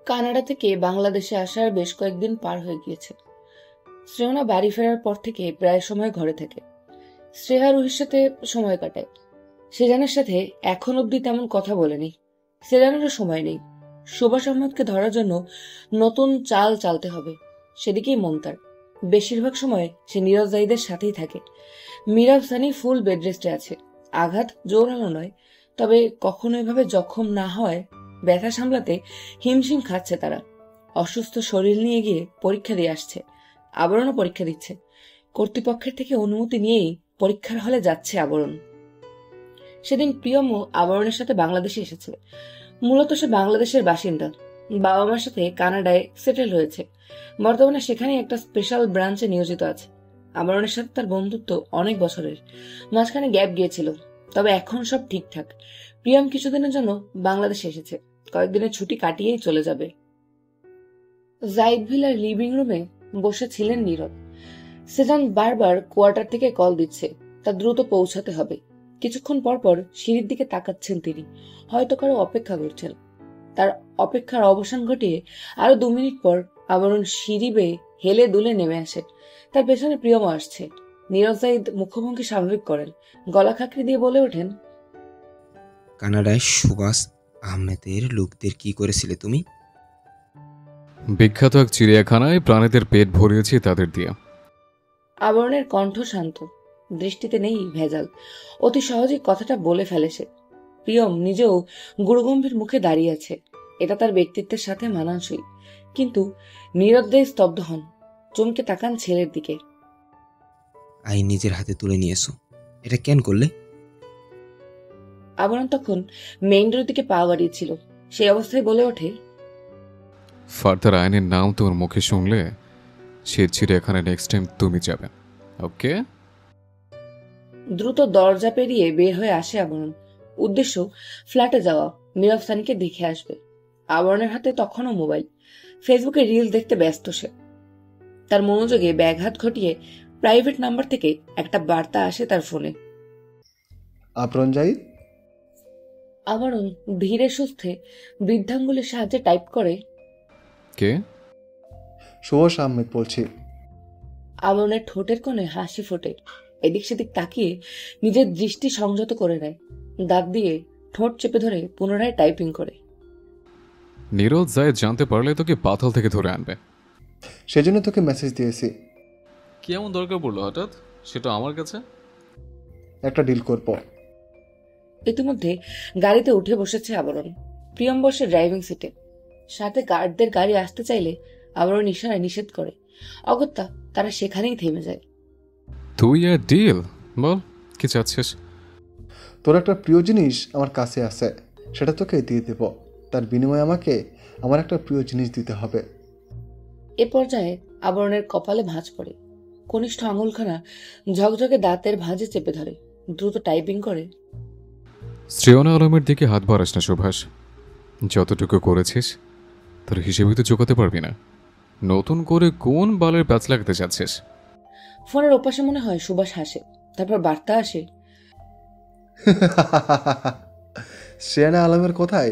Canada থেকে বাংলাদেশে আসার বেশ কয়েকদিন পার হয়ে গিয়েছে। শ্রেয়না বাড়ি ফেরার পর থেকে প্রায় সময় ঘরে থাকে। শ্রেয়া রুহির সাথে সময় কাটায়। সেজানের সাথে এখন অব্দি তেমন কথা বলেনি। সেজানেরও সময় নেই। সুভাষ আহমদকে ধরার জন্য নতুন চাল চালতে হবে, সেদিকেই মন তার। বেশিরভাগ সময় সে নীরজ জাহিদের সাথেই থাকে। মীরা সানি ফুল বেড রেস্টে আছে। আঘাত জোরালো নয়, তবে কখনো এভাবে জখম না হয় ব্যথা সামলাতে হিমশিম খাচ্ছে তারা। অসুস্থ শরীর নিয়ে গিয়ে পরীক্ষা দিয়ে আসছে, আবরণও পরীক্ষা দিচ্ছে। কর্তৃপক্ষের থেকে অনুমতি নিয়েই পরীক্ষার হলে যাচ্ছে আবরণ। সেদিন প্রিয়মও আবরণের সাথে বাংলাদেশে এসেছে। মূলত সে বাংলাদেশের বাসিন্দা, বাবা মার সাথে কানাডায় সেটেল হয়েছে। বর্তমানে সেখানে একটা স্পেশাল ব্রাঞ্চে নিয়োজিত আছে। আবরণের সাথে তার বন্ধুত্ব অনেক বছরের। মাঝখানে গ্যাপ গিয়েছিল, তবে এখন সব ঠিকঠাক। প্রিয়ম কিছুদিনের জন্য বাংলাদেশে এসেছে, কয়েকদিনের ছুটি কাটিয়েই চলে যাবে। জাইদ ভিলার লিভিং রুমে বসেছিলেন নীরব। সেজান বারবার কোয়ার্টার থেকে কল দিচ্ছে, তা দ্রুত পৌঁছাতে হবে। কিছুক্ষণ পর পর সিঁড়ির দিকে তাকাচ্ছেন তিনি, হয়তো কারো অপেক্ষা করছেন। তার অপেক্ষার অবসান ঘটিয়ে আরো 2 মিনিট পর আবরণ সিঁড়ি বেয়ে হেলে দুলে নেমে আসে। তার পেছনে প্রিয়ম আসছে। নীরজ জাহিদ মুখভঙ্গি স্বাভাবিক করেন, গলা খাঁকড়ি দিয়ে বলে ওঠেন, কানাডায় সুভাষ আহমেদের লোকদের কি করেছিলে তুমি? বিখ্যাত এক চিড়িয়াখানায় প্রাণীদের পেট ভরিয়েছি তাদের দিয়ে। আবরণের কণ্ঠ শান্ত, দৃষ্টিতে নেই ভেজাল। অতি সহজে কথাটা বলে ফেলে সে। প্রিয়ম নিজেও গুরুগম্ভীর মুখে দাঁড়িয়ে আছে, এটা তার ব্যক্তিত্বের সাথে মানানসই। কিন্তু নীরব দেয় স্তব্ধ হন, চমকে তাকান ছেলের দিকে। আইন নিজের হাতে তুলে নিয়েছো, এটা কেন করলে? আবরণ তখন মেইন রোডের দিকে পা বাড়িয়েছিল। সেই অবস্থায় বলে ওঠে, ফার্দার আইনের নাম তোর মুখে শুনলে সে চিড়িয়াখানা নেক্সট টাইম তুমি যাবে, ওকে? দ্রুত দরজা পেরিয়ে বের হয়ে আসে আবরণ। উদ্দেশ্য ফ্ল্যাটে যাওয়া, নীরব সানিকে দেখে আসবে। আবরণের হাতে তখনও মোবাইল, ফেসবুকে রিলস দেখতে ব্যস্ত সে। তার মনোযোগে ব্যাঘাত ঘটিয়ে প্রাইভেট নাম্বার থেকে একটা বার্তা আসে তার ফোনে। আবরণ জাহিদ। আবরণ ধীরে সুস্থে বৃদ্ধাঙ্গুলের সাহায্যে টাইপ করে, কে? সুভাষ আহমেদ বলছি। আবরণের ঠোঁটের কোণে হাসি ফোটে। এদিক সেদিক তাকিয়ে নিজের দৃষ্টি সংযত করে নেয়। দাঁত দিয়ে ঠোঁট চেপে ধরে পুনরায় টাইপিং করে। নীরজ জাহিদ জানতে পারলে তোকে পাথল থেকে ধরে আনবে। সেজন্য তোকে মেসেজ দিয়েছি। কি এমন দরকার পড়লো হঠাৎ সেটা আমার কাছে? একটা ডিল করব। ইতিমধ্যে গাড়িতে উঠে বসেছে আবরণ। প্রিয়ম বসে ড্রাইভিং সিটে। সাথে গার্ডদের গাড়ি আসতে চাইলে আবরণ ইশারায় নিষেধ করে। অগত্যা তারা সেখানেই থেমে যায়। তুই আর ডিল বল, কি চাচ্ছিস? তোর একটা প্রিয় জিনিস আমার কাছে আছে, সেটা তোকে দিয়ে দেব। তার বিনিময়ে আমাকে আমার একটা প্রিয় জিনিস দিতে হবে। এ পর্যায়ে আবরণের কপালে ভাঁজ পড়ে। কনিষ্ঠ আঙুলখানা ঝকঝকে দাঁতের ভাঁজে চেপে ধরে, দ্রুত টাইপিং করে। শ্রেয়না আলমের দিকে হাত বাড়াস না সুভাষ। যতটুকু করেছিস তোর হিসেবে তো চোকাতে পারবি না। নতুন করে কোন বালের প্যাচ লাগাতে চাচ্ছিস? ফোনের ওপাশে মনে হয় সুভাষ হাসে, তারপর বার্তা আসে, শ্রেয়ানা আলমের কথায়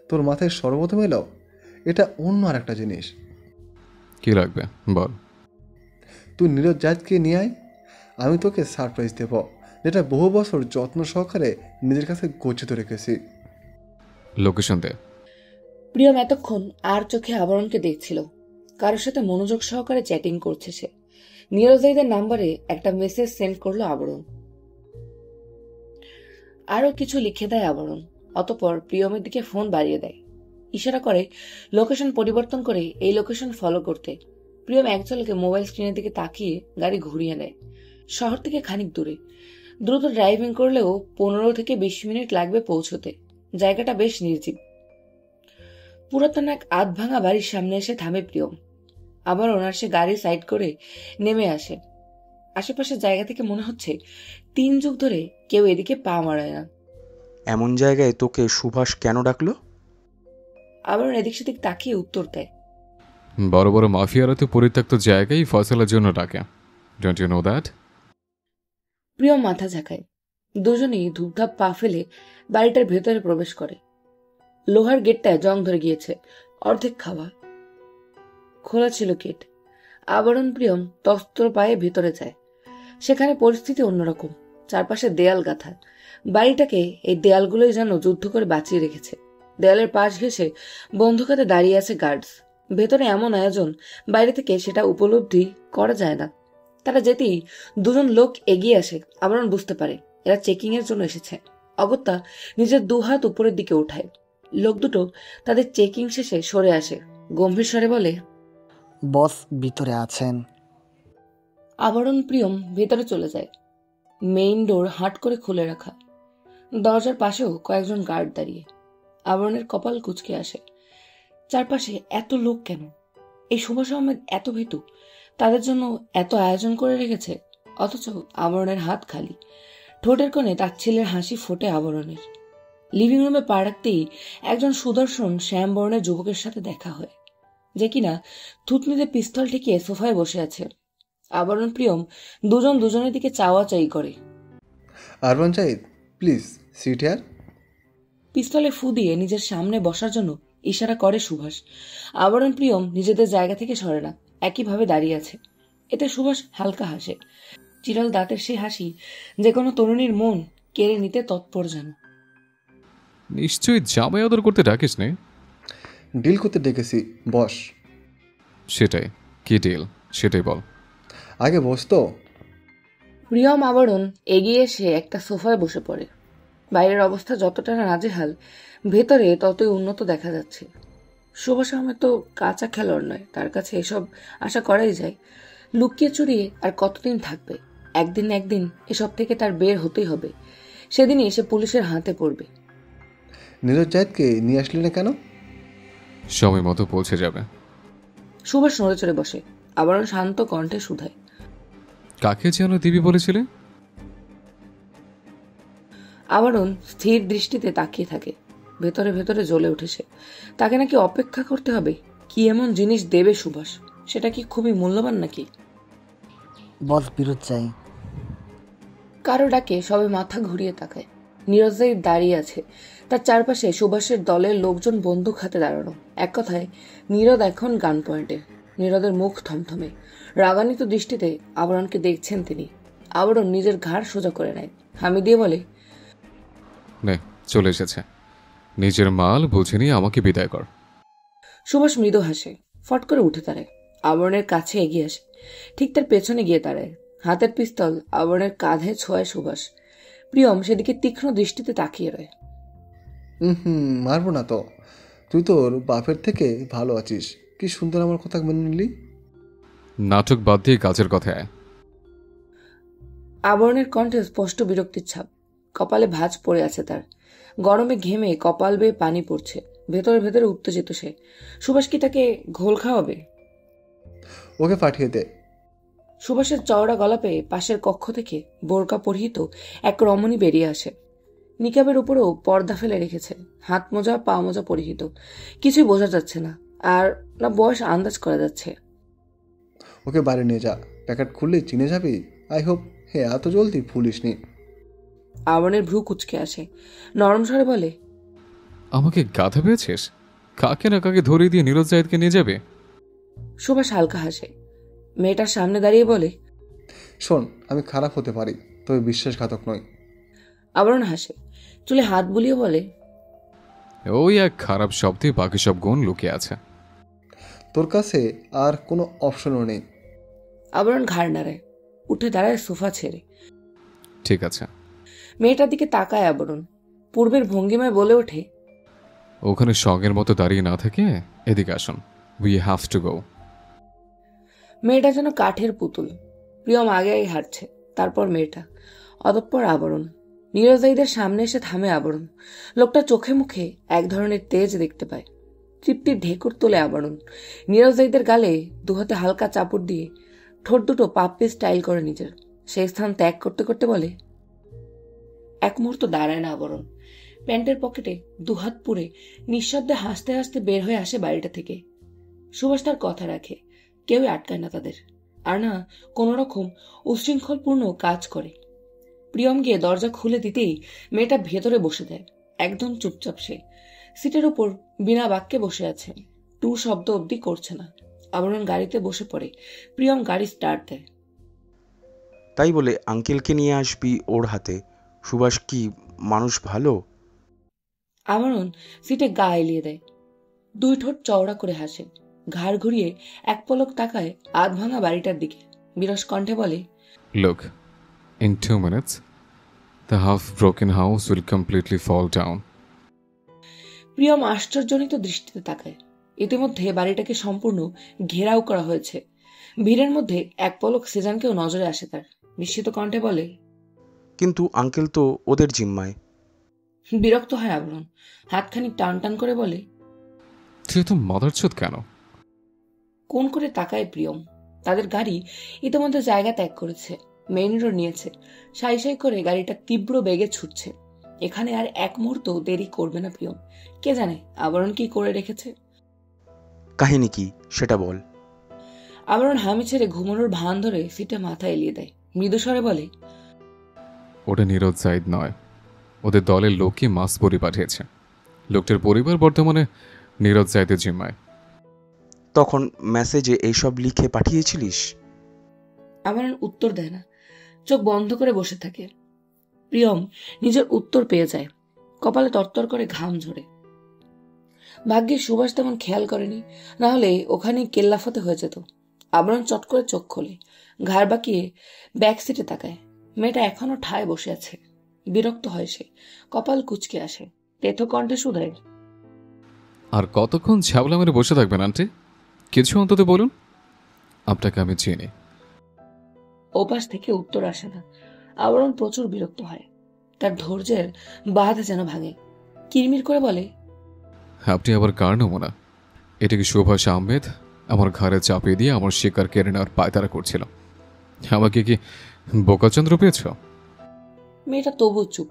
তোর মাথায় সর্বপ্রথম এলো এটা অন্য আর একটা জিনিস। কি লাগবে বল। তুই নীরজ জাহিদকে নিয়ে আয়, আমি তোকে সারপ্রাইজ দেব, যেটা বহু বছর যত্ন সহকারে নিজের কাছে গচ্ছিত রেখেছি। লোকেশন দে। প্রিয়ম এতক্ষণ আর চোখে আবরণকে দেখছিল। কারোর সাথে মনোযোগ সহকারে চ্যাটিং করছে সে। নীরজ জাহিদের নাম্বারে একটা মেসেজ সেন্ড করলো আবরণ। আরো কিছু লিখে দেয় আবরণ। অতঃপর প্রিয়মের দিকে ফোন বাড়িয়ে দেয়, ইশারা করে লোকেশন পরিবর্তন করে এই লোকেশন ফলো করতে। প্রিয়ম একচলকে মোবাইল স্ক্রিনের দিকে তাকিয়ে গাড়ি ঘুরিয়ে নেয়। শহর থেকে খানিক দূরে। দ্রুত ড্রাইভিং করলেও 15 থেকে 20 মিনিট লাগবে পৌঁছতে। জায়গাটা বেশ নির্জীব। পুরাতন এক আধ ভাঙা বাড়ির সামনে এসে থামে প্রিয়ম। আবার ওনার সে গাড়ি সাইড করে নেমে আসে। আশেপাশের জায়গা থেকে মনে হচ্ছে 3 যুগ ধরে কেউ এদিকে পা মারায় না। এমন জায়গায় তোকে সুভাষ কেন ডাকলো? আবার এদিক সেদিক তাকিয়ে উত্তর দেয়, বড় বড় মাফিয়ারা তো পরিত্যক্ত জায়গায় ফয়সালার জন্য ডাকে, don't you know that? Priyam মাথা ঝাঁকায়। দুজনেই ধূপধাপ পা ফেলে বাড়িটার ভেতরে প্রবেশ করে। লোহার গেটটায় জং ধরে গিয়েছে, অর্ধেক খাওয়া। খোলা ছিল গেট। আবরণ প্রিয়ম তস্ত্র পায়ে ভিতরে যায়। সেখানে পরিস্থিতি অন্যরকম। চারপাশে দেয়াল গাঁথা। বাড়িটাকে এই দেয়ালগুলোই যেন যুদ্ধ করে বাঁচিয়ে রেখেছে। দেয়ালের পাশ ঘেঁষে বন্দুক হাতে দাঁড়িয়ে আছে গার্ডস। ভেতরে এমন আয়োজন, বাইরে থেকে সেটা উপলব্ধি করা যায় না। তারা যেতেই দুজন লোক এগিয়ে আসে। আবরণ বুঝতে পারে এরা চেকিং এর জন্য এসেছে। অগত্যা নিজের দুহাত উপরের দিকে উঠায়। লোক দুটো তাদের চেকিং শেষে সরে আসে। গম্ভীর স্বরে বলে, বস ভিতরে আছেন। আবরণ প্রিয়ম ভেতরে চলে যায়। মেইন ডোর হাট করে খুলে রাখা। দরজার পাশেও কয়েকজন গার্ড দাঁড়িয়ে। আবরণের কপাল কুঁচকে আসে। চারপাশে এত লোক কেন? এই সুভাষ আহমেদ এত ভীতু, তাদের জন্য এত আয়োজন করে রেখেছে, অথচ আবরণের হাত খালি। ঠোঁটের কোণে তাচ্ছিল্যের হাসি ফোটে আবরণের। লিভিং রুমে পা রাখতেই একজন সুদর্শন শ্যাম বর্ণের যুবকের সাথে দেখা হয়, যে কিনা থুতনিতে পিস্তল ঠেকিয়ে সোফায় বসে আছে। আবরণ প্রিয়ম দুজন দুজনের দিকে চাওয়াচাই করে। Arman Zahid, please sit here. পিস্তলে ফু দিয়ে নিজের সামনে বসার জন্য ইশারা করে সুভাষ। আবরণ প্রিয়ম নিজেদের জায়গা থেকে সরে না, একইভাবে দাঁড়িয়ে আছে। এতে সুভাষ হালকা হাসে। চিরাল দাঁতের সেই হাসি যে কোনো তরুণীর মন কেড়ে নিতে তৎপর যেন। নিশ্চয়ই জামাই আদর করতে ডাকিস নে। ডিল করতে ডেকেছি বস। সেটাই, কি ডিল সেটাই বল। আগে বস তো। প্রিয়ম আবরণ এগিয়ে এসে একটা সোফায় বসে পড়ে। বাইরের অবস্থা যতটা না নাজেহাল, ভেতরে ততই উন্নত দেখা যাচ্ছে। সুভাষ আহমেদ তো কাঁচা খেলোয়াড় নয়, তার কাছে এসব আশা করাই যায়। লুকিয়ে চুরিয়ে আর কতদিন থাকবে? একদিন না একদিন এসব থেকে তার বের হতেই হবে। সেদিনই এসে পুলিশের হাতে পড়বে। নীরজ জাহিদকে নিয়ে আসলি না কেন? সময় মতো পৌঁছে যাবে। সুভাষ নড়ে চড়ে বসে। আবরণ শান্ত কণ্ঠে শুধায়, কাকে যেন দিবি বলেছিলে? আবরণ স্থির দৃষ্টিতে তাকিয়ে থাকে। ভেতরে ভেতরে জ্বলে উঠেছে। তাকে নাকি অপেক্ষা করতে হবে। কি এমন জিনিস দেবে সুভাষ? সেটা কি খুবই মূল্যবান নাকি? বস বিরোধ চাই। কারো ডাকে সবে মাথা ঘুরিয়ে তাকায়। নীরজ জাহিদ দাঁড়িয়ে আছে। তার চারপাশে সুভাষের দলের লোকজন বন্দুক হাতে দাঁড়ানো। এক কথায় নীরদ এখন গান পয়েন্টে। নীরদের মুখ থমথমে। রাগান্বিত দৃষ্টিতে আবরণকে দেখছেন তিনি। আবরণ নিজের ঘাড় সোজা করে নেয়। হামি দিয়ে বলে, নে, চলে এসেছে। নিজের মাল বুঝে নিয়ে আমাকে বিদায় কর। সুভাষ মৃদু হাসে। ফট করে উঠে দাঁড়ায়। আবরণের কাছে এগিয়ে আসে। ঠিক তার পেছনে গিয়ে দাঁড়ায়। হাতের পিস্তল আবরণের কাঁধে ছোঁয় সুভাষ। প্রিয়ম সেদিকে তীক্ষ্ণ দৃষ্টিতে তাকিয়ে রয়। মারবো না তো। তুই তোর বাপের থেকে ভালো আছিস। কি সুন্দর আমার কথা মেনে নিলি। নাটক বাদ দিয়ে কাজের কথায় আয়। আবরণের কণ্ঠে স্পষ্ট বিরক্তির ছাপ। কপালে ভাঁজ পড়ে আছে তার। গরমে ঘেমে কপাল বেয়ে পানি পড়ছে। ভেতরে ভেতরে উত্তেজিত সে। সুভাষ কি তাকে ঘোল খাওয়াবে? ওকে পাঠিয়ে দে। সুভাষের চওড়া গলা পেয়ে পাশের কক্ষ থেকে বোরকা পরিহিত এক রমণী বেরিয়ে আসে। নিকাবের উপরেও পর্দা ফেলে রেখেছে। হাত মোজা পা মোজা পরিহিত। কিছুই বোঝা যাচ্ছে না, আর না বয়স আন্দাজ করা যাচ্ছে। ওকে বাড়ি নিয়ে যা। প্যাকেট খুললে চিনে যাবি। আই হোপ হে এত জলদি ফুলিসনি। আবরণের ভ্রু কুচকে আসে। নরম স্বরে বলে, আমাকে গাধা পেয়েছিস? কাকে না কাকে ধরিয়ে দিয়ে নীরজ জাহিদকে নিয়ে যাবে? সুভাষ হালকা হাসে। মেয়েটার সামনে দাঁড়িয়ে বলে, শোন, আমি খারাপ হতে পারি, তবে বিশ্বাসঘাতক নই। আবরণ হাসে। চুলে হাত বুলিয়ে বলে, ওই এক খারাপ শব্দে বাকি সব গুণ লুকিয়ে আছে। তোর কাছে আর কোনো অপশনও নেই। আবরণ ঘাড় নাড়ায়। উঠে দাঁড়ায় সোফা ছেড়ে। ঠিক আছে। মেয়েটার দিকে তাকায় আবরণ। পূর্বের ভঙ্গিমায় বলে ওঠে, ওখানে সঙ্গের মতো দাঁড়িয়ে না থেকে এদিকে আসুন। We have to go. মেয়েটা যেন কাঠের পুতুল। প্রিয়ম আগে আগে হাঁটছে, তারপর মেয়েটা, অতঃপর আবরণ। নীরজ জাহিদের সামনে এসে থামে আবরণ। লোকটা চোখে মুখে এক ধরনের তেজ দেখতে পায়। তৃপ্তির ঢেকুর তোলে আবরণ। নীরজ জাহিদের গালে দুহাতে হালকা চাপড় দিয়ে ঠোঁট দুটো পাপ্পি স্টাইল করে নিজের। সেই স্থান ত্যাগ করতে করতে বলে, এক মুহূর্ত দাঁড়ায় না আবরণ। প্যান্টের পকেটে দুহাত পুরে নিঃশব্দে হাসতে হাসতে বের হয়ে আসে বাড়িটা থেকে। সুভাষ তার কথা রাখে। কেউই আটকায় না তাদের। আর না কোনো রকম উশৃঙ্খলপূর্ণ কাজ করে। প্রিয়ম গিয়ে দরজা খুলে দিতেই মেয়েটা ভেতরে বসে দেয়। একদম চুপচাপ সে। সিটের উপর বিনা বাক্যে বসে আছে। টু শব্দ অবধি করছে না। আবরণ গাড়িতে বসে পড়ে। প্রিয়ম গাড়ি স্টার্ট দেয়। তাই বলে আঙ্কেলকে নিয়ে আসবি ওর হাতে? সুভাষ কি মানুষ ভালো? আবরণ সিটে গা এলিয়ে দেয়। দুই ঠোঁট চওড়া করে হাসে। ঘাড় ঘুরিয়ে এক পলক তাকায় আধ ভাঙা বাড়িটার দিকে। বিরস কণ্ঠে বলে, Look, in 2 minutes, the half-broken house will completely fall down. Priyam আশ্চর্যজনিত দৃষ্টিতে তাকায়। ইতিমধ্যে বাড়িটাকে সম্পূর্ণ ঘেরাও করা হয়েছে। ভিড়ের মধ্যে এক পলক সেজানকেও নজরে আসে তার। বিস্মিত কণ্ঠে বলে, কিন্তু আঙ্কেল তো ওদের জিম্মায়। বিরক্ত হয় আবরণ। হাতখানি টান টান করে বলে, তুই তো মাদারচোদ কেন? কোন করে তাকায় প্রিয়ম। তাদের গাড়ি ইতিমধ্যে জায়গা ত্যাগ করেছে, মেইন রোড নিয়েছে। সাই সাই করে গাড়িটা তীব্র বেগে ছুটছে। এখানে আর এক মুহূর্ত দেরি করবে না প্রিয়ম। কে জানে আবরণ কি করে রেখেছে। কাহিনী কি সেটা বল। আবরণ হামি ছেড়ে ঘুমানোর ভান ধরে সিটে মাথা এলিয়ে দেয়। মৃদুস্বরে বলে, ওটা নীরজ জাহিদ নয়, ওদের দলের লোকই মাসবরি পাঠিয়েছে। লোকটার পরিবার বর্তমানে নীরজ জাহিদের জিম্মায়। তখন মেসেজে এইসব লিখে পাঠিয়েছিলিস? আবরণ উত্তর দেয় না, চোখ বন্ধ করে বসে থাকে। প্রিয়ম নিজের উত্তর পেয়ে যায়। কপালে তরতর করে ঘাম ঝরে। ভাগ্যে সুভাষ তেমন খেয়াল করেনি, না হলে ওখানে কেল্লাফতে হয়ে যেত। আবরণ চট করে চোখ খোলে। ঘাড় বাঁকিয়ে ব্যাক সিটে তাকায়। মেয়েটা এখনো ঠায় বসে আছে। বিরক্ত হয় সে। কপাল কুচকে আসে। তেথো কণ্ঠে শুধায়, আর কতক্ষণ ছ্যাবলা মেরে বসে থাকবেন আন্টি? কিছু অন্তত বলুন। আপনাকে আমি চিনি। ওপাশ থেকে উত্তর আসে না। আবরণ প্রচুর বিরক্ত হয়। তার ধৈর্যের বাঁধ যেন ভাঙে। কিরমির করে বলে, আপনি আবার কার নমুনা? এটা কি সুভাষ আহমেদ আমার ঘাড়ে চাপিয়ে দিয়ে আমার শিকার কেড়ে নেওয়ার পায়তারা করছিল? আমাকে কি বোকাচন্দ্র পেয়েছ? মেয়েটা তবু চুপ।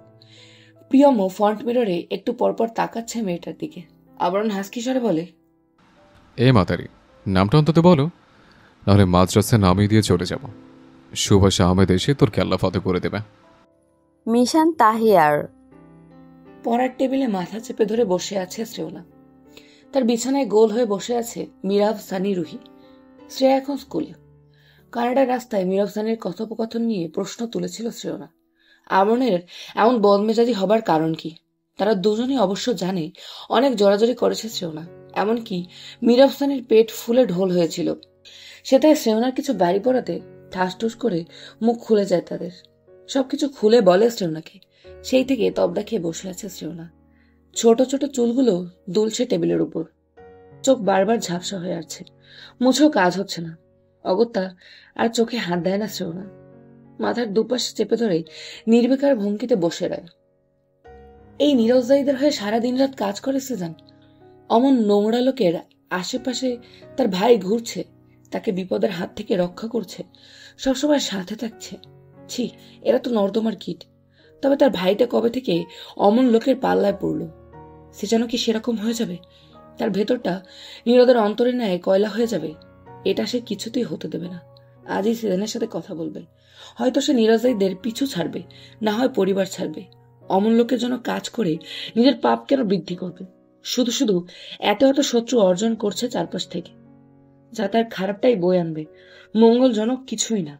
প্রিয়মও ফ্রন্ট মিররে একটু পরপর তাকাচ্ছে মেয়েটার দিকে। আবরণ হাসকি স্বরে বলে, এ মাতারি, নামটা অন্তত বলো, নাহলে মাদ্রাসায় নামিয়ে দিয়ে চলে যাব। সুভাষ আহমেদ এসে তোর কেল্লা ফতে করে দেবে। মিশান তাহিয়ার। পড়ার টেবিলে মাথা চেপে ধরে বসে আছে শ্রেয়না। তার বিছানায় গোল হয়ে বসে আছে মিরাব, সানি, রুহি। শ্রেয়া এখন স্কুলে। কানাডার রাস্তায় মিরাব সানির কথোপকথন নিয়ে প্রশ্ন তুলেছিল শ্রেয়না। আবরণের এমন বদমেজাজি হবার কারণ কি? তারা দুজনই অবশ্য জানে অনেক জড়াজড়ি করেছে শ্রেয়না। এমনকি মিরাব সানির পেট ফুলে ঢোল হয়েছিল। সেটাই শ্রেয়নার কিছু বাড়ি পড়াতে ঠাসঠুস করে মুখ খুলে যায় তাদের। সবকিছু খুলে বলে শ্রেয়নাকে। সেই থেকে তবদা খেয়ে বসে আছে শ্রেয়না। ছোট ছোট চুলগুলো দুলছে টেবিলের উপর। চোখ বারবার ঝাপসা হয়ে আসছে। মুছেও কাজ হচ্ছে না। অগত্যা আর চোখে হাত দেয় না শ্রেয়না। মাথার দুপাশে চেপে ধরে নির্বিকার ভঙ্গিতে বসে রয়। এই নীরজ জাহিদের হয়ে সারা দিন রাত কাজ করে সেজান। অমন নোংরা লোকের আশেপাশে তার ভাই ঘুরছে, তাকে বিপদের হাত থেকে রক্ষা করছে, সবসময় সাথে থাকছে। ছি, এরা তো নর্দমার কীট। তবে তার ভাইটা কবে থেকে অমন লোকের পাল্লায় পড়ল? সে যেন কি সেরকম হয়ে যাবে? তার ভেতরটা নীরদের অন্তরের ন্যায় কয়লা হয়ে যাবে? এটা সে কিছুতেই হতে দেবে না। আজই সেজানের সাথে কথা বলবে। হয়তো সে নীরজাইদের পিছু ছাড়বে, না হয় পরিবার ছাড়বে। অমন লোকের জন্য কাজ করে নিজের পাপ কেন বৃদ্ধি করবে? শুধু শুধু এত এত শত্রু অর্জন করছে চারপাশ থেকে, যা তার খারাপটাই বই আনবে, মঙ্গলজনক কিছুই না।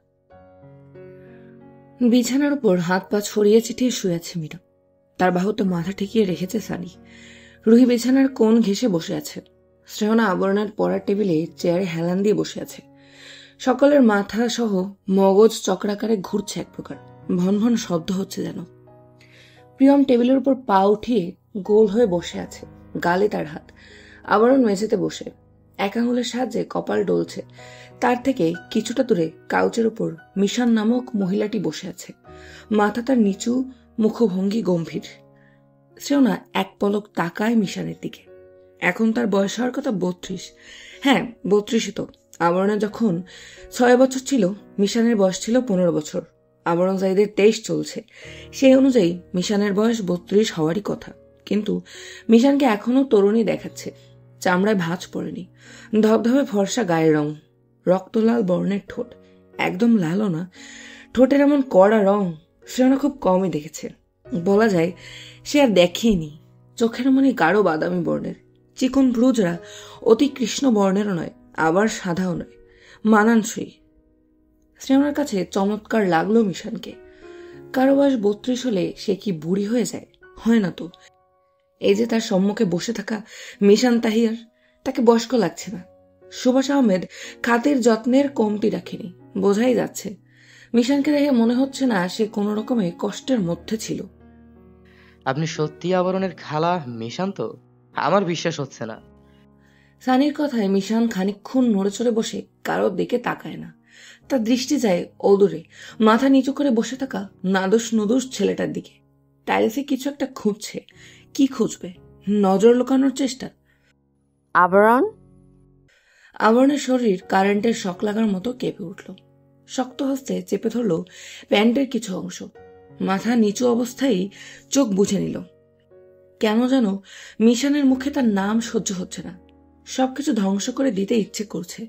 বিছানার উপর হাত পা ছড়িয়ে ছিটিয়ে শুয়ে আছে মীরা। তার বাহুতে মাথা ঠেকিয়ে রেখেছে সানি। রুহি বিছানার কোণ ঘেঁষে বসে আছে। শ্রেয়না আবরণের পড়ার টেবিলে চেয়ারে হেলান দিয়ে বসে আছে। সকলের মাথা সহ মগজ চক্রাকারে ঘুরছে এক প্রকার। ভন ভন শব্দ হচ্ছে যেন। প্রিয়ম টেবিলের উপর পা উঠিয়ে গোল হয়ে বসে আছে। গালে তার হাত। আবরণ মেঝেতে বসে এক আঙুলের সাহায্যে কপাল ডলছে। তার থেকে কিছুটা দূরে কাউচের উপর মিশন নামক মহিলাটি বসে আছে। মাথা তার নিচু, মুখভঙ্গি গম্ভীর। শ্রেয়না এক পলক তাকায় মিশনের দিকে। এখন তার বয়স হওয়ার কথা 32। হ্যাঁ, 32ই তো। আবরণের যখন 6 বছর ছিল, মিশনের বয়স ছিল 15 বছর। আবরণ জাহিদের 23 চলছে। সেই অনুযায়ী মিশনের বয়স 32 হওয়ারই কথা। কিন্তু মিশনকে এখনো তরুণী দেখাচ্ছে। চামড়ায় ভাঁজ পড়েনি। ধবধবে ফর্সা গায়ের রং, রক্তলাল বর্ণের ঠোঁট। একদম লালও না। ঠোঁটের এমন কড়া রং শ্রেয়না খুব কমই দেখেছে। বলা যায় সে আর দেখেইনি। চোখের মনে গাঢ় বাদামি বর্ণের, চিকন ভ্রুজরা অতি কৃষ্ণ বর্ণেরও নয়, আবার সাদাও নয়, মানানসই। শ্রেয়নার কাছে চমৎকার লাগলো মিশানকে। কারো বয়স 32 হলে সে কি বুড়ি হয়ে যায়? হয় না তো। এই যে তার সম্মুখে বসে থাকা মিশান তাহিয়ার, তাকে বয়স্ক লাগছে না। সুভাষ আহমেদ খাতের যত্নের কমতি রাখেনি, বোঝাই যাচ্ছে। মিশানকে দেখে মনে হচ্ছে না সে কোনো রকমে কষ্টের মধ্যে ছিল। আপনি সত্যি আবরণের খালা মিশান তো? আমার বিশ্বাস হচ্ছে না। সানির কথায় মিশান খানিকক্ষণ নড়ে চড়ে বসে কারোর দিকে তাকায় না। তার দৃষ্টি যায় অদূরে মাথা নিচু করে বসে থাকা নাদুস নুদুস ছেলেটার দিকে। টাইলসে কিছু একটা খুঁজছে। কি খুঁজবে? নজর লুকানোর চেষ্টা? আবরণ? আবরণের শরীর কারেন্টের শক লাগার মতো কেঁপে উঠল। শক্ত হস্তে চেপে ধরল প্যান্টের কিছু অংশ। মাথা নিচু অবস্থায় চোখ বুঝে নিল। কেন যেন মিশানের মুখে তার নাম সহ্য হচ্ছে না। সবকিছু ধ্বংস করে দিতে ইচ্ছে করছে।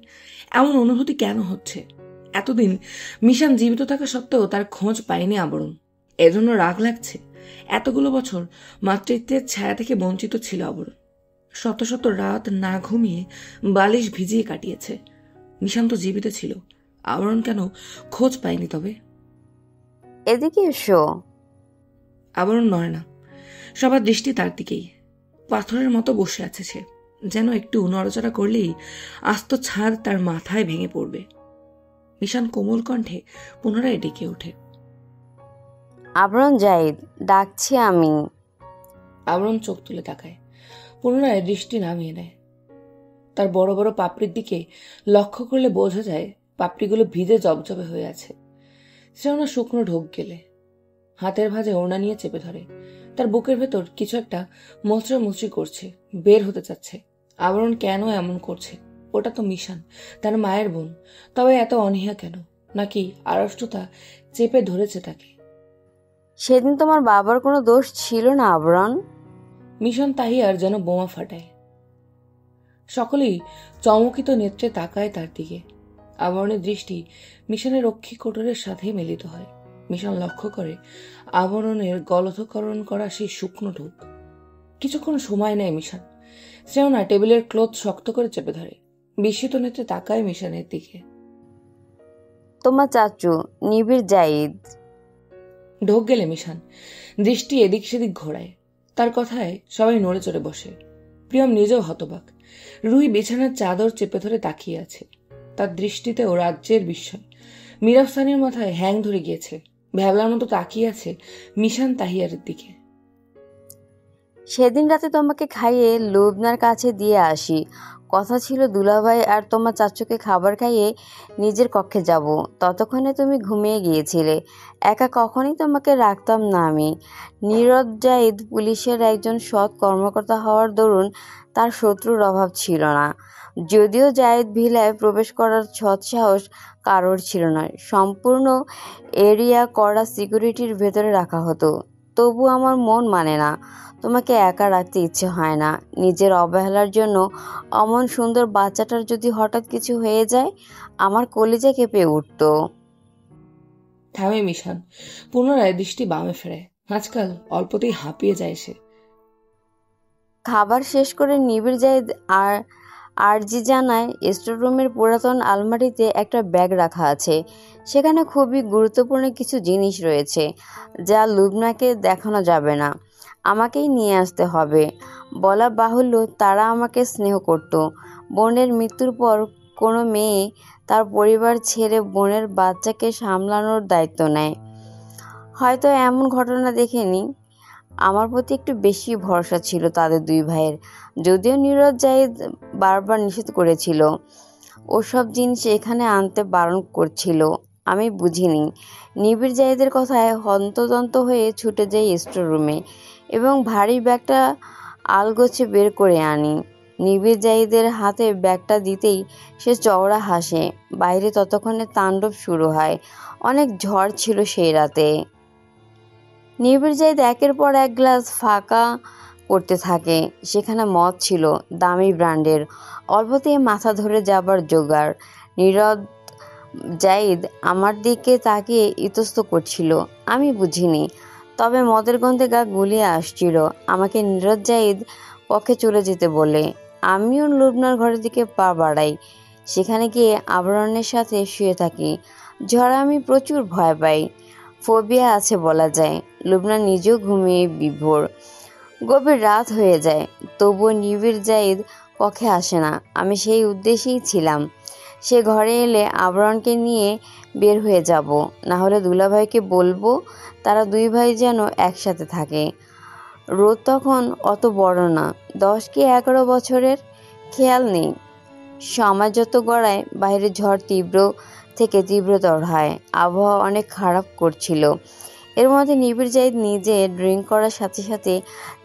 এমন অনুভূতি কেন হচ্ছে? এতদিন মিশান জীবিত থাকা সত্ত্বেও তার খোঁজ পায়নি আবরণ। এজন্য রাগ লাগছে। এতগুলো বছর মাতৃত্বের ছায়া থেকে বঞ্চিত ছিল আবরণ। শত শত রাত না ঘুমিয়ে বালিশ ভিজিয়ে কাটিয়েছে। মিশান তো জীবিত ছিল, আবরণ কেন খোঁজ পায়নি? তবে এদিকে এসো। আবরণ নয় না, সবার দৃষ্টি তার দিকেই। পাথরের মতো বসে আছে সে, যেন একটু নড়াচড়া করলেই আস্ত ছাদ তার মাথায় ভেঙে পড়বে। মিশান কোমল কণ্ঠে পুনরায় ডেকে ওঠে, আবরণ জাহিদ, ডাকছি আমি। আবরণ চোখ তুলে তাকায়, পুনরায় দৃষ্টি নামিয়ে নেয়। তার বড় বড় পাপড়ির দিকে লক্ষ্য করলে বোঝা যায় পাপড়িগুলো ভিজে জবজবে হয়ে আছে। শ্রেয়না শুকনো ঢোক গেলে হাতের ভাঁজে ওড়না নিয়ে চেপে ধরে। তার বুকের ভেতর কিছু একটা মোচড়ামুচড়ি করছে, বের হতে চাচ্ছে। আবরণ কেন এমন করছে? ওটা তো মিশান, তার মায়ের বোন। তবে এত অনীহা কেন? নাকি আড়ষ্টতা চেপে ধরেছে তাকে? সেদিন তোমার বাবার কোনো দোষ ছিল না আবরণ। মিশন তাহিয়ার যেন বোমা ফাটায়। সকলেই চমকিত নেত্রে তাকায় তার দিকে। আবরণের দৃষ্টি মিশনের রক্ষী কোটরের সাথে মিলিত হয়। মিশন লক্ষ্য করে আবরণের গলধকরণ করা সেই শুকনো ঢোক। কিছুক্ষণ সময় নেয় মিশন। শ্রেয়না টেবিলের ক্লোথ শক্ত করে চেপে ধরে। বিস্মিত নেত্রে তাকায় মিশনের দিকে। তোমার চাচু নিবিড় জাহিদ। ঢোক গেলে মিশন দৃষ্টি এদিক সেদিক ঘোরায়। তার কথায় সবাই নড়ে চড়ে বসে। প্রিয়ম নিজেও হতবাক। রুহি বিছানার চাদর চেপে ধরে তাকিয়ে আছে। তার দৃষ্টিতেও রাজ্যের বিস্ময়। মিরাব সানির মাথায় হ্যাং ধরে গিয়েছে। ভ্যাবলার মতো তাকিয়ে আছে মিশান তাহিয়ারের দিকে। সেদিন রাতে তোমাকে খাইয়ে লুবনার কাছে দিয়ে আসি। কথা ছিল দুলাভাই আর তোমার চাচুকে খাবার খাইয়ে নিজের কক্ষে যাব। ততক্ষণে তুমি ঘুমিয়ে গিয়েছিলে। একা কখনই তোমাকে রাখতাম না আমি। নীরদ জাহিদ পুলিশের একজন সৎ কর্মকর্তা হওয়ার দরুন তার শত্রুর অভাব ছিল না। যদিও জাহিদ ভিলায় প্রবেশ করার সৎসাহস কারোর ছিল না। সম্পূর্ণ এরিয়া কড়া সিকিউরিটির ভেতরে রাখা হতো। তবু আমার মন মানে না, তোমাকে একা রাখতে ইচ্ছে হয় না। নিজের অবহেলার জন্য অমন সুন্দর বাচ্চাটার যদি হঠাৎ কিছু হয়ে যায়, আমার কলিজা কেঁপে উঠত। থামে মিশান, পুনরায় দৃষ্টি বামে ফেরে। আজকাল অল্পতেই হাঁপিয়ে যায় সে। খাবার শেষ করে নিবিড় জাহিদ আরজি জানায় স্টোররুমের পুরাতন আলমারিতে একটা ব্যাগ রাখা আছে। সেখানে খুবই গুরুত্বপূর্ণ কিছু জিনিস রয়েছে যা লুবনাকে দেখানো যাবে না, আমাকেই নিয়ে আসতে হবে। বলা বাহুল্য, তারা আমাকে স্নেহ করত। বোনের মৃত্যুর পর কোনো মেয়ে তার পরিবার ছেড়ে বোনের বাচ্চাকে সামলানোর দায়িত্ব নেয়। হয়তো এমন ঘটনা দেখেনি। আমার প্রতি একটু বেশি ভরসা ছিল তাদের দুই ভাইয়ের। যদিও নীরদ জাহিদ বারবার নিষেধ করেছিল, ওসব জিনিস এখানে আনতে বারণ করছিল। আমি বুঝিনি। নিবিড় জাহিদের কথায় হন্তদন্ত হয়ে ছুটে যাই স্টোর রুমে এবং ভারী ব্যাগটা আলগোছে বের করে আনি। নিবিড় জাহিদের হাতে ব্যাগটা দিতেই সে চওড়া হাসে। বাইরে ততক্ষণে তাণ্ডব শুরু হয়। অনেক ঝড় ছিল সেই রাতে। নিবিড় জাহিদ একের পর এক গ্লাস ফাঁকা করতে থাকে। সেখানে মদ ছিল, দামি ব্র্যান্ডের, অল্পতেই মাথা ধরে যাবার জোগাড়। নীরদ জাহিদ আমার দিকে তাকিয়ে ইতস্ত করছিল। আমি বুঝিনি, তবে মদের গন্ধে গা গুলিয়ে আসছিল। আমাকে নীরদ জাহিদ কক্ষে চলে যেতে বলে। আমিও লুবনার ঘরের দিকে পা বাড়াই। সেখানে গিয়ে আবরণের সাথে শুয়ে থাকি। ঝড় আমি প্রচুর ভয় পাই, ফোবিয়া আছে বলা যায়। লুবনা নিজেও ঘুমিয়ে বিভোর। গভীর রাত হয়ে যায়, তবুও নিবিড় জাহিদ কক্ষে আসে না। আমি সেই উদ্দেশ্যেই ছিলাম, সে ঘরে এলে আবরণকে নিয়ে বের হয়ে যাব, না হলে দুলাভাইকে বলবো তারা দুই ভাই যেন একসাথে থাকে। রোদ তখন অত বড় না, 10 কি 11 বছরের, খেয়াল নেই। সময় যত গড়ায় বাইরে ঝড় তীব্র থেকে তীব্রতর হয়। আবহাওয়া অনেক খারাপ করছিল। এর মধ্যে নিবিড় জাহিদ নিজে ড্রিঙ্ক করার সাথে সাথে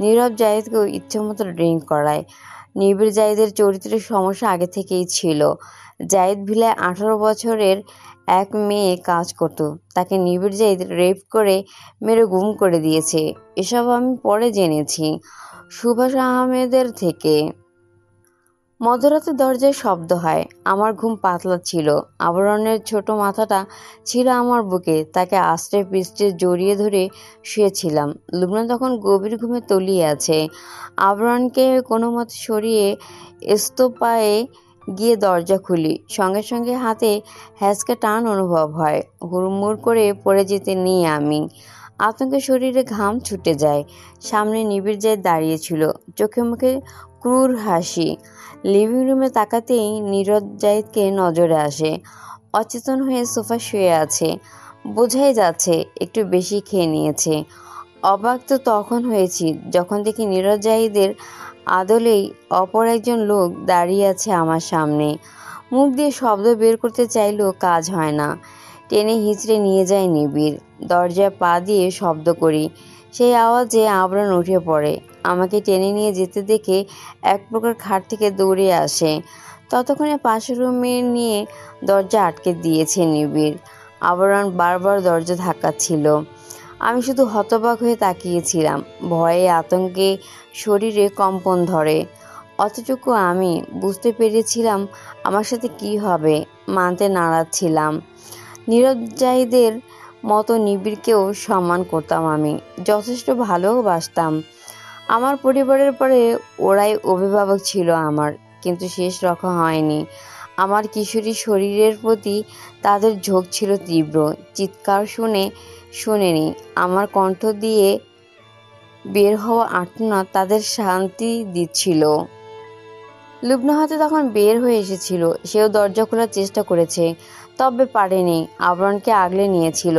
নীরব জাহিদকেও ইচ্ছেমতো ড্রিঙ্ক করায়। নিবিড় জাহিদের চরিত্রের সমস্যা আগে থেকেই ছিল। জাহিদ ভিলায় 18 বছরের এক মেয়ে কাজ করত, তাকে নিবিড় জাহিদ রেপ করে মেরে গুম করে দিয়েছে। এসব আমি পরে জেনেছি সুভাষ আহমেদের থেকে। মধ্যরাতে দরজায় শব্দ হয়। আমার ঘুম পাতলা ছিল। আবরণের ছোট মাথাটা ছিল আমার বুকে, তাকে আস্তে পিষ্টে জড়িয়ে ধরে শুয়েছিলাম। লুবনা তখন গভীর ঘুমে তলিয়ে আছে। আবরণকে কোনো মতে সরিয়ে স্তূপায় গিয়ে দরজা খুলি। সঙ্গে সঙ্গে হাতে হ্যাঁচকা টান অনুভব হয়। হুড়মুড় করে পড়ে যেতে নিই আমি। আতঙ্কে শরীরে ঘাম ছুটে যায়। সামনে নিবিড় জাহিদ দাঁড়িয়েছিল, চোখে মুখে ক্রূর হাসি। লিভিং রুমে তাকাতেই নীরব জাহিদকে নজরে আসে। অচেতন হয়ে সোফা শুয়ে আছে, বোঝাই যাচ্ছে একটু বেশি খেয়ে নিয়েছে। অবাক তো তখন হয়েছি যখন দেখি নীরব জাহিদের আদলেই অপর একজন লোক দাঁড়িয়ে আছে আমার সামনে। মুখ দিয়ে শব্দ বের করতে চাইলেও কাজ হয় না। টেনে হিঁচড়ে নিয়ে যায় নিবিড়। দরজায় পা দিয়ে শব্দ করি, সেই আওয়াজে আবরণ উঠে পড়ে। আমাকে টেনে নিয়ে যেতে দেখে এক প্রকার খাট থেকে দৌড়ে আসে। ততক্ষণে পাশের রুমে নিয়ে দরজা আটকে দিয়েছে নিবিড়। আবরণ বারবার দরজা ধাক্কাচ্ছিল। আমি শুধু হতবাক হয়ে তাকিয়েছিলাম। ভয়ে আতঙ্কে শরীরে কম্পন ধরে। অতটুকু আমি বুঝতে পেরেছিলাম আমার সাথে কি হবে, মানতে নাড়াচ্ছিলাম। নীরব জাহিদের মতো নিবিড়কেও সম্মান করতাম আমি, যথেষ্ট ভালোবাসতাম। আমার পরিবারের পরে ওরাই অভিভাবক ছিল আমার, কিন্তু শেষ রক্ষা হয়নি। আমার কিশোরী শরীরের প্রতি তাদের ঝোঁক ছিল তীব্র। চিৎকার শোনেনি, আমার কণ্ঠ দিয়ে বের হওয়া আর্তনাদ তাদের শান্তি দিচ্ছিল। লুবনা হয়তো তখন বের হয়ে এসেছিল, সেও দরজা খোলার চেষ্টা করেছে, তবে পারেনি। আবরণকে আগলে নিয়েছিল।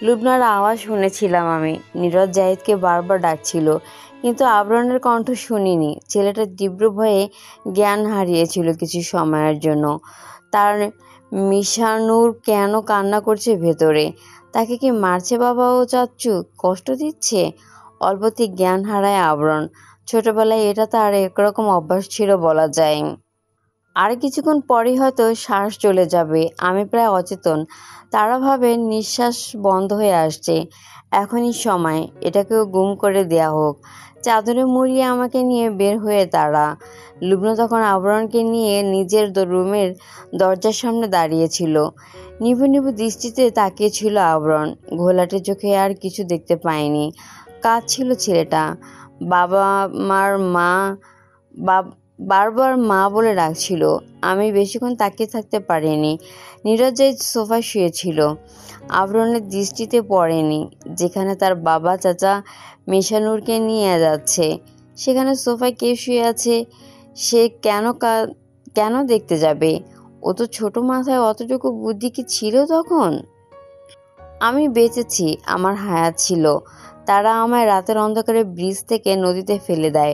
লুবনার আওয়াজ শুনেছিলাম আমি, নীরব জাহিদকে বারবার ডাকছিল, কিন্তু আবরণের কণ্ঠ শুনিনি। ছেলেটা তীব্র ভয়ে জ্ঞান হারিয়েছিল কিছু সময়ের জন্য। তার মিশানুর কেন কান্না করছে ভেতরে? তাকে কি মারছে বাবা ও চাচ্চু? কষ্ট দিচ্ছে? অল্পতেই জ্ঞান হারায় আবরণ। ছোটবেলায় এটা তার একরকম অভ্যাস ছিল বলা যায়। আর কিছুক্ষণ পরেই হয়তো শ্বাস চলে যাবে। আমি প্রায় অচেতন। তারা ভাবে নিঃশ্বাস বন্ধ হয়ে আসছে, এখনই সময়, এটাকেও গুম করে দেয়া হোক। চাদরে মুড়িয়ে আমাকে নিয়ে বের হয়ে তারা। লুবনা তখন আবরণকে নিয়ে নিজের রুমের দরজার সামনে দাঁড়িয়েছিল। নিভু নিভু দৃষ্টিতে তাকিয়েছিল আবরণ। ঘোলাটে চোখে আর কিছু দেখতে পায়নি। কাঁদছিল ছেলেটা। বারবার মা বলে ডাকছিল। আমি বেশিক্ষণ তাকিয়ে থাকতে পারিনি। নীরব জাহিদ সোফায় শুয়েছিল। আবরণের দৃষ্টিতে পড়েনি। যেখানে তার বাবা চাচা মিশানুরকে নিয়ে যাচ্ছে, সেখানে সোফায় কে শুয়ে আছে সে কেন দেখতে যাবে? ও তো ছোট মাথায় অতটুকু বুদ্ধি কি ছিল তখন? আমি বেঁচেছি, আমার হায়াত ছিল। তারা আমায় রাতের অন্ধকারে ব্রিজ থেকে নদীতে ফেলে দেয়।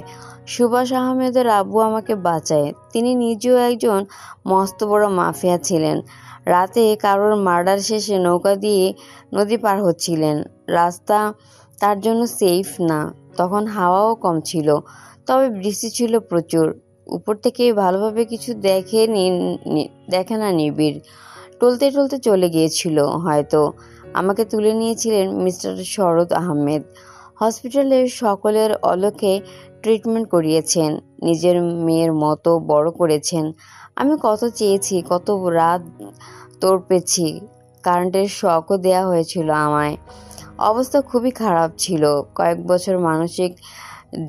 সুভাষ আহমেদের আব্বু আমাকে বাঁচায়। তিনি নিজেও একজন মস্ত বড় মাফিয়া ছিলেন। রাতে কারোর মার্ডার শেষে নৌকা দিয়ে নদী পার হচ্ছিলেন। রাস্তা তার জন্য সেফ না। তখন হাওয়াও কম ছিল, তবে বৃষ্টি ছিল প্রচুর। উপর থেকে ভালোভাবে কিছু দেখে না নিবিড়। টলতে টলতে চলে গিয়েছিল হয়তো। আমাকে তুলে নিয়েছিলেন মিস্টার শরৎ আহমেদ। হসপিটালে সকলের অলক্ষ্যে ট্রিটমেন্ট করিয়েছেন, নিজের মেয়ের মতো বড় করেছেন। আমি কত চেয়েছি, কত রাত তড়পেছি। কারেন্টের শকও দেয়া হয়েছিল আমায়। অবস্থা খুবই খারাপ ছিল। কয়েক বছর মানসিক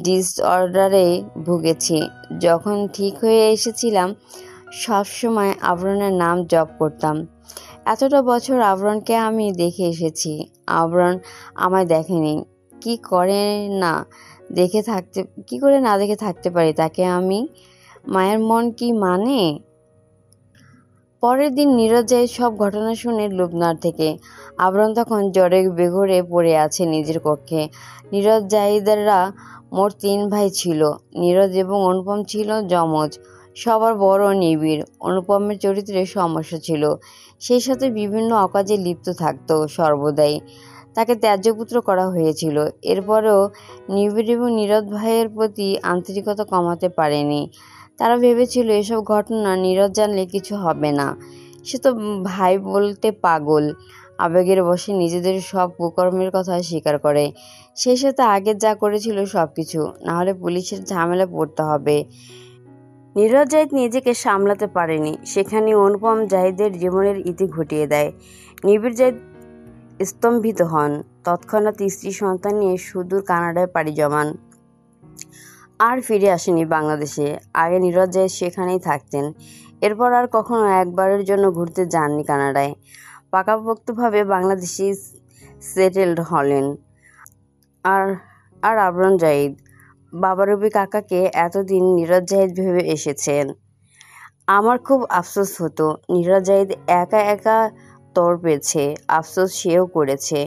ডিসঅর্ডারে ভুগেছি। যখন ঠিক হয়ে এসেছিলাম সবসময় আবরণের নাম জপ করতাম। এতটা বছর আবরণকে আমি দেখে এসেছি, আবরণ আমায় দেখেনি। কি করে না দেখে থাকতে পারি তাকে আমি? মায়ের মন কি মানে? পরের দিন নীরজ জাহিদ সব ঘটনা শুনে লুবনার থেকে। আবরণ তখন জ্বরে বেঘোরে পড়ে আছে নিজের কক্ষে। নীরজ জাহিদেররা মোট 3 ভাই ছিল। নীরজ এবং অনুপম ছিল যমজ। সবার বড় নিবিড়। অনুপমের চরিত্রে সমস্যা ছিল, সেই সাথে বিভিন্ন অকাজে লিপ্ত থাকতো সর্বদাই। তাকে ত্যায্যপুত্র করা হয়েছিল। এরপরেও নিবিড় এবং নীরজ ভাইয়ের প্রতি আন্তরিকতা কমাতে পারেনি। তারা ভেবেছিল এসব ঘটনা নীরজ জানলে কিছু হবে না, সে তো ভাই বলতে পাগল। আবেগের বশে নিজেদের সব কুকর্মের কথা স্বীকার করে, সেই সাথে আগে যা করেছিল সবকিছু, নাহলে পুলিশের ঝামেলা পড়তে হবে। নীরজ জাহিদ নিজেকে সামলাতে পারেনি, সেখানে অনুপম জাহিদের জীবনের ইতি ঘটিয়ে দেয়। নিবিড় জাহিদ স্তম্ভিত হন। তৎক্ষণাৎ স্ত্রী সন্তান নিয়ে সুদূর কানাডায় পাড়ি জমান। আর ফিরে আসেনি বাংলাদেশে। আগে নীরজ জাহিদ সেখানেই থাকতেন। এরপর আর কখনো একবারের জন্য ঘুরতে যাননি কানাডায়। পাকাপোক্তভাবে বাংলাদেশে সেটেলড হলেন। আর আবরণ জাহিদ বাবারুবি কাকাকে এতদিন নীরজ জাহিদ ভেবে এসেছেন। আমার খুব আফসোস হতো, নীরজ জাহিদ একা একা তর পেয়েছে। আফসোস সেও করেছে।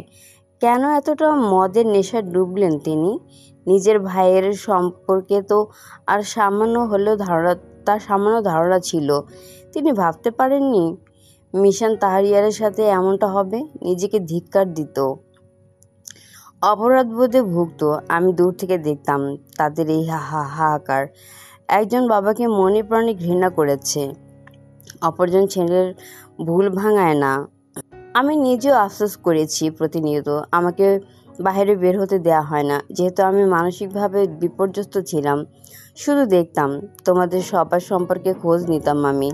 কেন এতটা মদের নেশায় ডুবলেন তিনি? নিজের ভাইয়ের সম্পর্কে তো আর সামান্য ধারণা ছিল। তিনি ভাবতে পারেননি মিশন তাহারিয়ারের সাথে এমনটা হবে। নিজেকে ধিক্কার দিত, অপরাধবোধে ভুগত। আমি দূর থেকে দেখতাম তাদের এই হাহাকার। একজন বাবাকে মনে প্রাণে ঘৃণা করেছে, অপরজন ছেলের ভুল ভাঙায় না। আমি নিজেও আফসোস করেছি প্রতিনিয়ত। আমাকে বাইরে বের হতে দেয়া হয় না, যেহেতু আমি মানসিকভাবে বিপর্যস্ত ছিলাম। শুধু দেখতাম, তোমাদের সবার সম্পর্কে খোঁজ নিতাম আমি,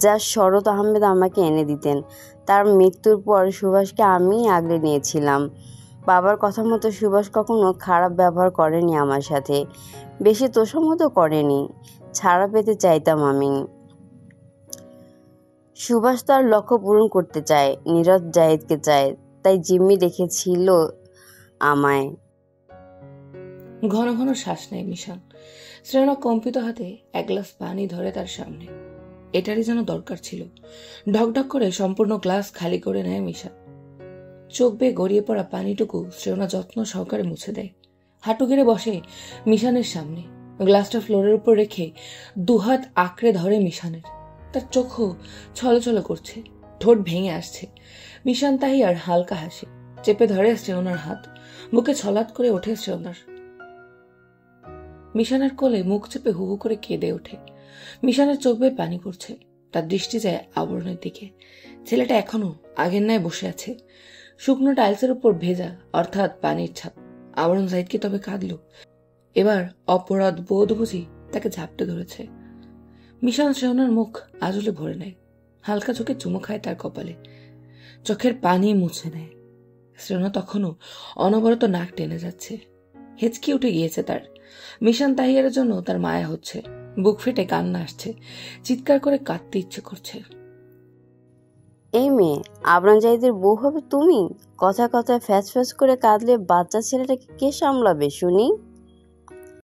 যা শরৎ আহমেদ আমাকে এনে দিতেন। তার মৃত্যুর পর সুভাষকে আমিই আগলে নিয়েছিলাম। বাবার কথা মতো সুভাষ কখনো খারাপ ব্যবহার করেনি আমার সাথে, বেশি তোষামতও করেনি। ছাড়া পেতে চাইতাম আমি। সুভাষ তার লক্ষ্য পূরণ করতে চায়, নীরজ জাহিদকে চায়, তাই জিম্মি রেখেছিল আমায়। ঘন ঘন শ্বাস নেয় মিশন। শ্রেয়না কম্পিত হাতে এক গ্লাস পানি ধরে তার সামনে। এটারই যেন দরকার ছিল। ঢকঢক করে সম্পূর্ণ গ্লাস খালি করে নেয় মিশন। চোখ বেয়ে গড়িয়ে পড়া পানিটুকু শ্রেয়না যত্ন সহকারে মুছে দেয়। হাঁটু গেড়ে বসে মিশানের সামনে। গ্লাসটা ফ্লোরের উপর রেখে দুহাত আঁকড়ে ধরে মিশানের। তার চোখও ছলছল করছে, ঠোঁট ভেঙে আসছে। মিশান তাহিয়ার হালকা হাসি চেপে ধরে শ্রেয়নার হাত। বুকে ছলাৎ করে ওঠে শ্রেয়নার। মিশানের কোলে মুখ চেপে হু হু করে কেঁদে ওঠে। মিশানের চোখ বেয়ে পানি পড়ছে। তার দৃষ্টি যায় আবরণের দিকে। ছেলেটা এখনো আগের ন্যায় বসে আছে, শুকনো টাইলসের উপর ভেজা, অর্থাৎ পানির ছাপ। আবরণ জাহিদ কি তবে কাঁদল? এবার অপরাধ বোধ বুঝি তাকে ঝাপটে ধরেছে। মিশান শ্রেয়নার মুখ আঁচলে ভরে নেয়, হালকা চোখে চুমো খায় তার কপালে, চোখের পানি মুছে নেয়। শ্রেয়না তখনও অনবরত নাক টেনে যাচ্ছে। হেঁচকি উঠে গিয়েছে তার। মিশান তাহিয়ারের জন্য তার মায়া হচ্ছে। বুক ফেটে কান্না আসছে, চিৎকার করে কাঁদতে ইচ্ছে করছে। এই মেয়ে, আবরণ জাহিদের বউ হবে তুমি? কথা কথায় ফ্যাচ ফ্যাচ করে কাঁদলে বাচ্চা ছেলেটাকে কে সামলাবে শুনি?